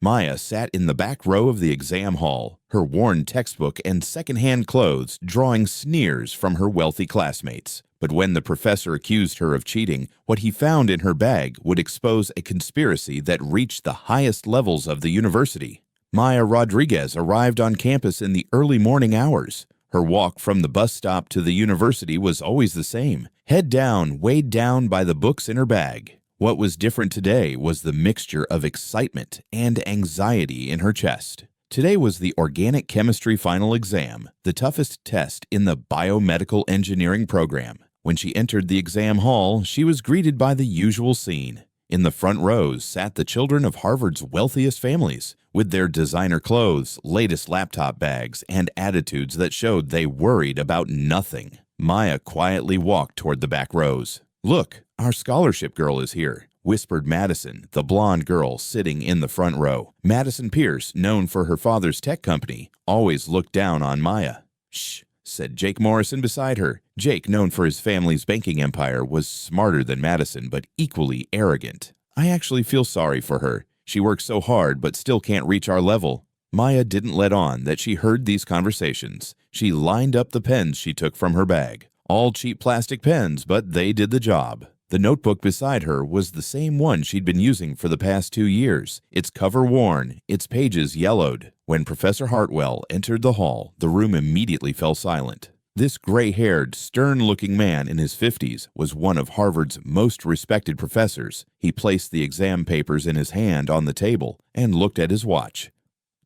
Maya sat in the back row of the exam hall, her worn textbook and second-hand clothes drawing sneers from her wealthy classmates. But when the professor accused her of cheating, what he found in her bag would expose a conspiracy that reached the highest levels of the university. Maya Rodriguez arrived on campus in the early morning hours. Her walk from the bus stop to the university was always the same, head down, weighed down by the books in her bag. What was different today was the mixture of excitement and anxiety in her chest. Today was the organic chemistry final exam, the toughest test in the biomedical engineering program. When she entered the exam hall, she was greeted by the usual scene. In the front rows sat the children of Harvard's wealthiest families, with their designer clothes, latest laptop bags, and attitudes that showed they worried about nothing. Maya quietly walked toward the back rows. "Look, our scholarship girl is here," whispered Madison, the blonde girl sitting in the front row. Madison Pierce, known for her father's tech company, always looked down on Maya. "Shh," said Jake Morrison beside her. Jake, known for his family's banking empire, was smarter than Madison, but equally arrogant. "I actually feel sorry for her. She works so hard, but still can't reach our level." Maya didn't let on that she heard these conversations. She lined up the pens she took from her bag. All cheap plastic pens, but they did the job. The notebook beside her was the same one she'd been using for the past 2 years, its cover worn, its pages yellowed. When Professor Hartwell entered the hall, the room immediately fell silent. This gray-haired, stern-looking man in his 50s was one of Harvard's most respected professors. He placed the exam papers in his hand on the table and looked at his watch.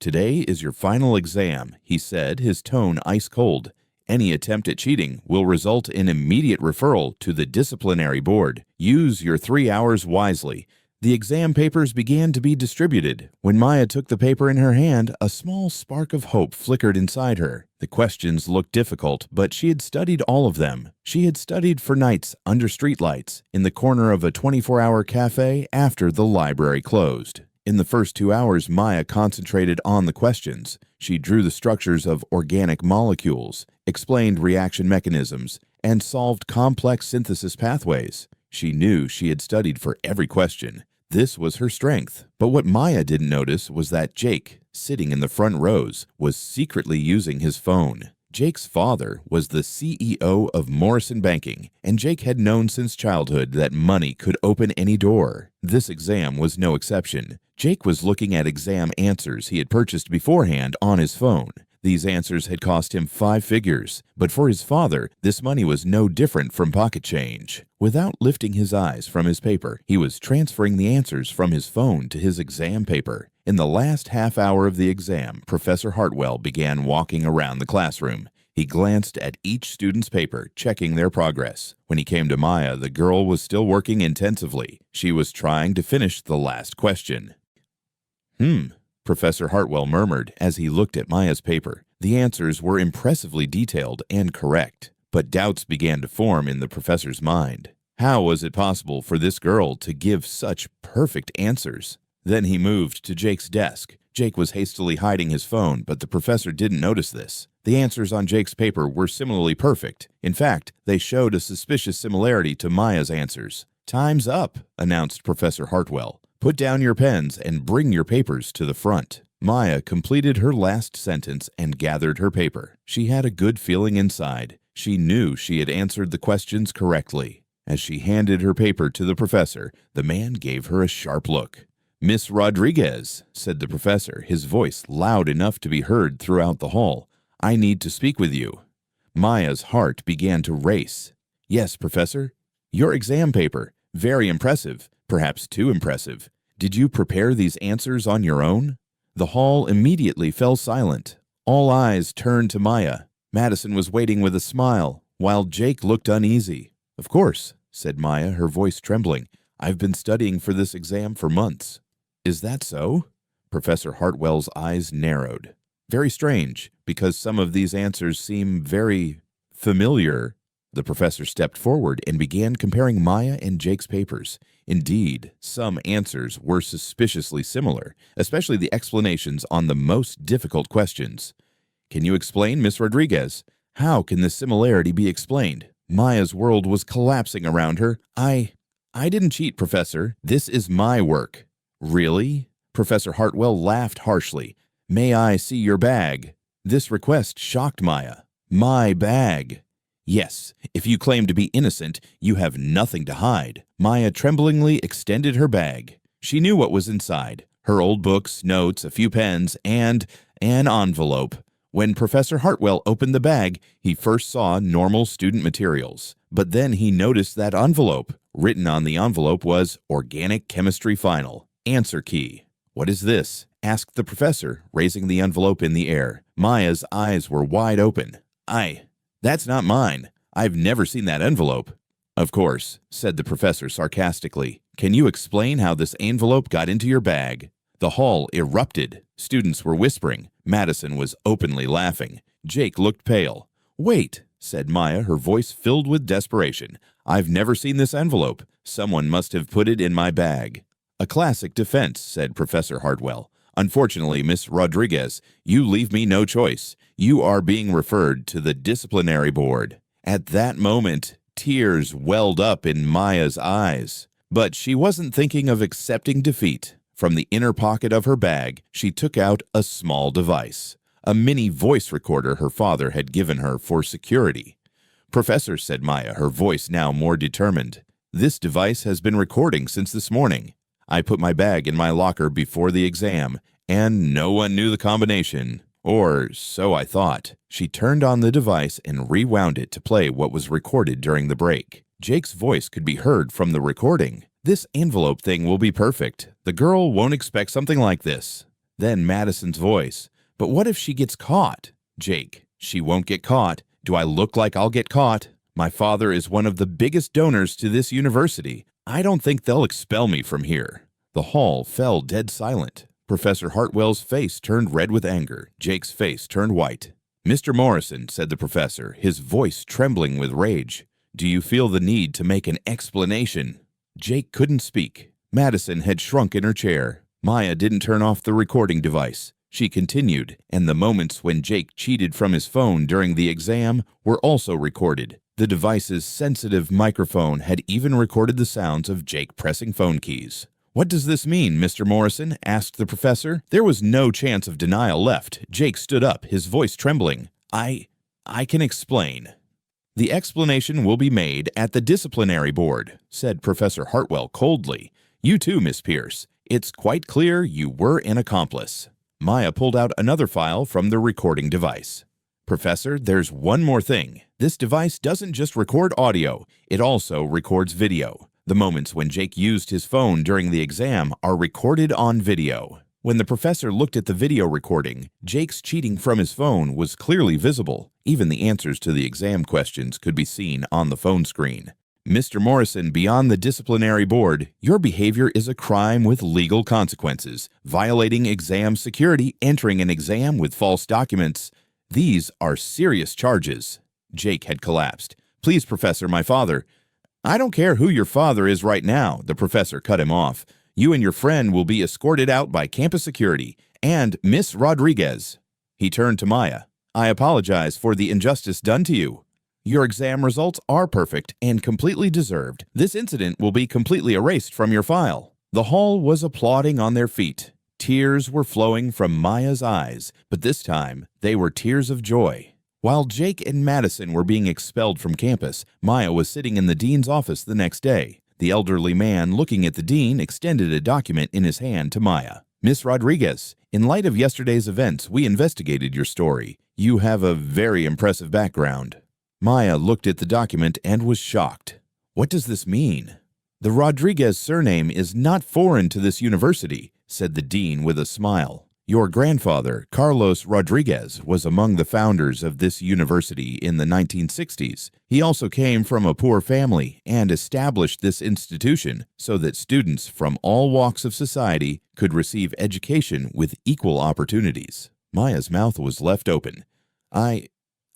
"Today is your final exam," he said, his tone ice-cold. "Any attempt at cheating will result in immediate referral to the disciplinary board. Use your 3 hours wisely." The exam papers began to be distributed. When Maya took the paper in her hand, a small spark of hope flickered inside her. The questions looked difficult, but she had studied all of them. She had studied for nights under streetlights, in the corner of a 24-hour cafe after the library closed. In the first 2 hours, Maya concentrated on the questions. She drew the structures of organic molecules, explained reaction mechanisms, and solved complex synthesis pathways. She knew she had studied for every question. This was her strength. But what Maya didn't notice was that Jake, sitting in the front rows, was secretly using his phone. Jake's father was the CEO of Morrison Banking, and Jake had known since childhood that money could open any door. This exam was no exception. Jake was looking at exam answers he had purchased beforehand on his phone. These answers had cost him 5 figures, but for his father, this money was no different from pocket change. Without lifting his eyes from his paper, he was transferring the answers from his phone to his exam paper. In the last half hour of the exam, Professor Hartwell began walking around the classroom. He glanced at each student's paper, checking their progress. When he came to Maya, the girl was still working intensively. She was trying to finish the last question. Professor Hartwell murmured as he looked at Maya's paper. The answers were impressively detailed and correct, but doubts began to form in the professor's mind. How was it possible for this girl to give such perfect answers? Then he moved to Jake's desk. Jake was hastily hiding his phone, but the professor didn't notice this. The answers on Jake's paper were similarly perfect. In fact, they showed a suspicious similarity to Maya's answers. "Time's up," announced Professor Hartwell. "Put down your pens and bring your papers to the front." Maya completed her last sentence and gathered her paper. She had a good feeling inside. She knew she had answered the questions correctly. As she handed her paper to the professor, the man gave her a sharp look. "Miss Rodriguez," said the professor, his voice loud enough to be heard throughout the hall, "I need to speak with you." Maya's heart began to race. "Yes, Professor." "Your exam paper. Very impressive. Perhaps too impressive. Did you prepare these answers on your own?" The hall immediately fell silent. All eyes turned to Maya. Madison was waiting with a smile, while Jake looked uneasy. "Of course," said Maya, her voice trembling. "I've been studying for this exam for months." "Is that so?" Professor Hartwell's eyes narrowed. "Very strange, because some of these answers seem very familiar." The professor stepped forward and began comparing Maya and Jake's papers. Indeed, some answers were suspiciously similar, especially the explanations on the most difficult questions. "Can you explain, Miss Rodriguez? How can this similarity be explained?" Maya's world was collapsing around her. I didn't cheat, Professor. This is my work." "Really?" Professor Hartwell laughed harshly. "May I see your bag?" This request shocked Maya. "My bag." "Yes, if you claim to be innocent, you have nothing to hide." Maya tremblingly extended her bag. She knew what was inside: her old books, notes, a few pens, and an envelope. When Professor Hartwell opened the bag, he first saw normal student materials. But then he noticed that envelope. Written on the envelope was Organic Chemistry Final. Answer key. "What is this?" asked the professor, raising the envelope in the air. Maya's eyes were wide open. That's not mine. I've never seen that envelope." "Of course," said the professor sarcastically. "Can you explain how this envelope got into your bag?" The hall erupted. Students were whispering. Madison was openly laughing. Jake looked pale. "Wait," said Maya, her voice filled with desperation. "I've never seen this envelope. Someone must have put it in my bag." "A classic defense," said Professor Hartwell. "Unfortunately, Miss Rodriguez, you leave me no choice. You are being referred to the disciplinary board." At that moment, tears welled up in Maya's eyes. But she wasn't thinking of accepting defeat. From the inner pocket of her bag, she took out a small device, a mini voice recorder her father had given her for security. "Professor," said Maya, her voice now more determined, "this device has been recording since this morning. I put my bag in my locker before the exam, and no one knew the combination. Or so I thought." She turned on the device and rewound it to play what was recorded during the break. Jake's voice could be heard from the recording. "This envelope thing will be perfect. The girl won't expect something like this." Then Madison's voice. "But what if she gets caught?" Jake. "She won't get caught. Do I look like I'll get caught? My father is one of the biggest donors to this university. I don't think they'll expel me from here." The hall fell dead silent. Professor Hartwell's face turned red with anger. Jake's face turned white. "Mr. Morrison," said the professor, his voice trembling with rage, "do you feel the need to make an explanation?" Jake couldn't speak. Madison had shrunk in her chair. Maya didn't turn off the recording device. She continued, and the moments when Jake cheated from his phone during the exam were also recorded. The device's sensitive microphone had even recorded the sounds of Jake pressing phone keys. "What does this mean, Mr. Morrison?" asked the professor. There was no chance of denial left. Jake stood up, his voice trembling. I can explain." "The explanation will be made at the disciplinary board," said Professor Hartwell coldly. "You too, Miss Pierce. It's quite clear you were an accomplice." Maya pulled out another file from the recording device. "Professor, there's one more thing. This device doesn't just record audio, it also records video. The moments when Jake used his phone during the exam are recorded on video." When the professor looked at the video recording, Jake's cheating from his phone was clearly visible. Even the answers to the exam questions could be seen on the phone screen. "Mr. Morrison, beyond the disciplinary board, your behavior is a crime with legal consequences. Violating exam security, entering an exam with false documents. These are serious charges." Jake had collapsed. "Please, Professor, my father." "I don't care who your father is right now," the professor cut him off. "You and your friend will be escorted out by campus security and Miss Rodriguez." He turned to Maya. "I apologize for the injustice done to you. Your exam results are perfect and completely deserved. This incident will be completely erased from your file." The hall was applauding on their feet. Tears were flowing from Maya's eyes, but this time they were tears of joy. While Jake and Madison were being expelled from campus, Maya was sitting in the dean's office the next day. The elderly man looking at the dean extended a document in his hand to Maya. "Miss Rodriguez, in light of yesterday's events, we investigated your story. You have a very impressive background." Maya looked at the document and was shocked. "What does this mean?" "The Rodriguez surname is not foreign to this university," said the dean with a smile. "Your grandfather, Carlos Rodriguez, was among the founders of this university in the 1960s. He also came from a poor family and established this institution so that students from all walks of society could receive education with equal opportunities." Maya's mouth was left open. I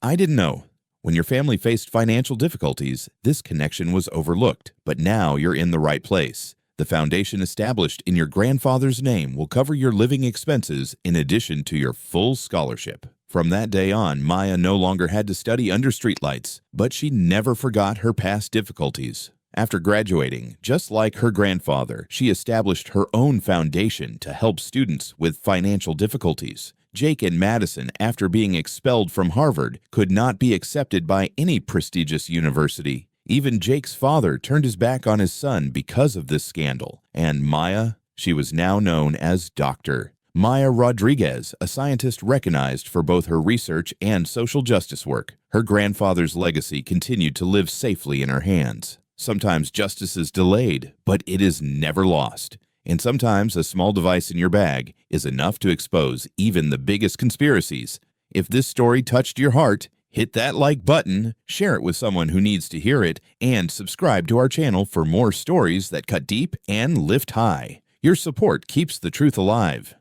didn't know. When your family faced financial difficulties, this connection was overlooked, but now you're in the right place. The foundation established in your grandfather's name will cover your living expenses in addition to your full scholarship." From that day on, Maya no longer had to study under streetlights, but she never forgot her past difficulties. After graduating, just like her grandfather, she established her own foundation to help students with financial difficulties. Jake and Madison, after being expelled from Harvard, could not be accepted by any prestigious university. Even Jake's father turned his back on his son because of this scandal. And Maya, she was now known as Dr. Maya Rodriguez, a scientist recognized for both her research and social justice work. Her grandfather's legacy continued to live safely in her hands. Sometimes justice is delayed, but it is never lost. And sometimes a small device in your bag is enough to expose even the biggest conspiracies. If this story touched your heart, hit that like button, share it with someone who needs to hear it, and subscribe to our channel for more stories that cut deep and lift high. Your support keeps the truth alive.